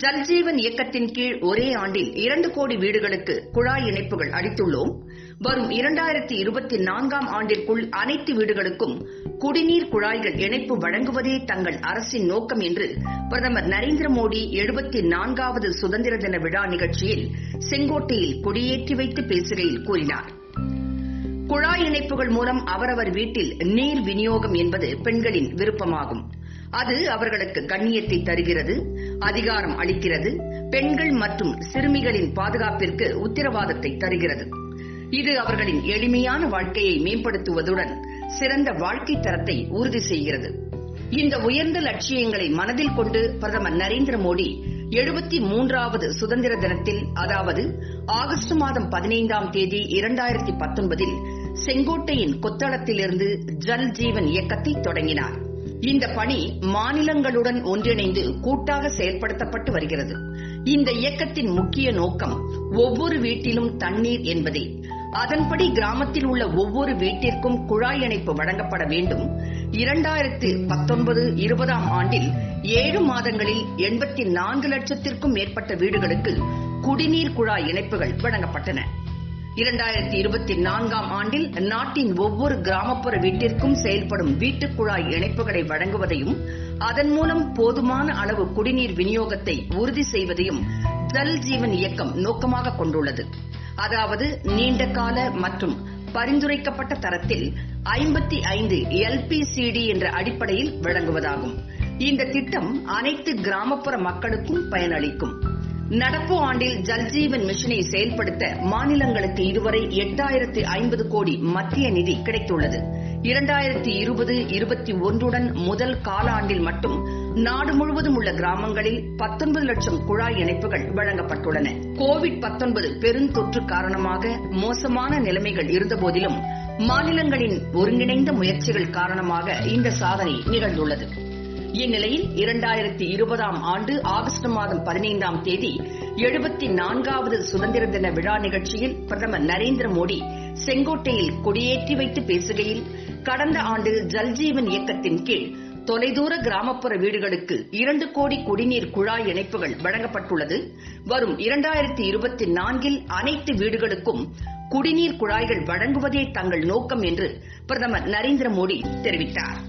ஜல்ஜீவன் இயக்கத்தின் கீழ் ஒரே ஆண்டில் 2 கோடி வீடுகளுக்கு குழாய் இணைப்புகள் அளித்துள்ளோம். வரும் 2024ஆம் ஆண்டிற்குள் அனைத்து வீடுகளுக்கும் குடிநீர் குழாய்கள் இணைப்பு வழங்குவதே தங்கள் அரசின் நோக்கம் என்று பிரதமர் நரேந்திர மோடி 74வது சுதந்திர தின விழா நிகழ்ச்சியில் செங்கோட்டையில் கொடியேற்றி வைத்து பேசுகையில் கூறினார். குழாய் இணைப்புகள் மூலம் அவரவர் வீட்டில் நீர் விநியோகம் என்பது பெண்களின் விருப்பமாகும். அது அவர்களுக்கு கண்ணியத்தை தருகிறது, அதிகாரம் அளிக்கிறது, பெண்கள் மற்றும் சிறுமிகளின் பாதுகாப்பிற்கு உத்தரவாதத்தை தருகிறது. இது அவர்களின் எளிமையான வாழ்க்கையை மேம்படுத்துவதுடன் சிறந்த வாழ்க்கை தரத்தை உறுதி செய்கிறது. இந்த உயர்ந்த லட்சியங்களை மனதில் கொண்டு பிரதமர் நரேந்திர மோடி 73வது சுதந்திர தினத்தில், அதாவது ஆகஸ்ட் மாதம் 15ஆம் தேதி 2019இல் செங்கோட்டையின் கொத்தளத்திலிருந்து ஜல் ஜீவன் இயக்கத்தை தொடங்கினார். இந்த பணி மாநிலங்களுடன் ஒன்றிணைந்து கூட்டாக செயல்படுத்தப்பட்டு வருகிறது. இந்த இயக்கத்தின் முக்கிய நோக்கம் ஒவ்வொரு வீட்டிலும் தண்ணீர் என்பதே. அதன்படி கிராமத்தில் உள்ள ஒவ்வொரு வீட்டிற்கும் குழாய் இணைப்பு வழங்கப்பட வேண்டும். 2019-20ஆம் ஆண்டில் 7 மாதங்களில் 84 லட்சத்திற்கும் மேற்பட்ட வீடுகளுக்கு குடிநீர் குழாய் இணைப்புகள் வழங்கப்பட்டன. 2024ஆம் ஆண்டில் நாட்டின் ஒவ்வொரு கிராமப்புற வீட்டிற்கும் செயல்படும் வீட்டுக் குழாய் இணைப்புகளை வழங்குவதையும் அதன் மூலம் போதுமான அளவு குடிநீர் விநியோகத்தை உறுதி செய்வதையும் ஜல் ஜீவன் இயக்கம் நோக்கமாக கொண்டுள்ளது. அதாவது நீண்ட கால மற்றும் பரிந்துரைக்கப்பட்ட தரத்தில் 55 LPCD என்ற அடிப்படையில் வழங்குவதாகும். இந்த திட்டம் அனைத்து கிராமப்புற மக்களுக்கும் பயனளிக்கும். நடப்பு ஆண்டில் ஜல்ஜீவன் மிஷனை செயல்படுத்த மாநிலங்களுக்கு இதுவரை 8050 கோடி மத்திய நிதி கிடைத்துள்ளது. 2020-21 முதல் காலாண்டில் மட்டும் நாடு முழுவதும் உள்ள கிராமங்களில் 19 லட்சம் குழாய் இணைப்புகள் வழங்கப்பட்டுள்ளன. கோவிட்-19 பெருந்தொற்று காரணமாக மோசமான நிலைமைகள் இருந்தபோதிலும் மாநிலங்களின் ஒருங்கிணைந்த முயற்சிகள் காரணமாக இந்த சாதனை நிகழ்ந்துள்ளது. இந்நிலையில் 2020ஆம் ஆண்டு ஆகஸ்ட் மாதம் 15ஆம் தேதி 74வது சுதந்திர தின விழா நிகழ்ச்சியில் பிரதமர் நரேந்திர மோடி செங்கோட்டையில் கொடியேற்றி வைத்து பேசுகையில், கடந்த ஆண்டு ஜல்ஜீவன் இயக்கத்தின் கீழ் தொலைதூர கிராமப்புற வீடுகளுக்கு 2 கோடி குடிநீர் குழாய் இணைப்புகள் வழங்கப்பட்டுள்ளது. வரும் 2024இல் அனைத்து வீடுகளுக்கும் குடிநீர் குழாய்கள் வழங்குவதே தங்கள் நோக்கம் என்று பிரதமர் நரேந்திர மோடி தெரிவித்தார்.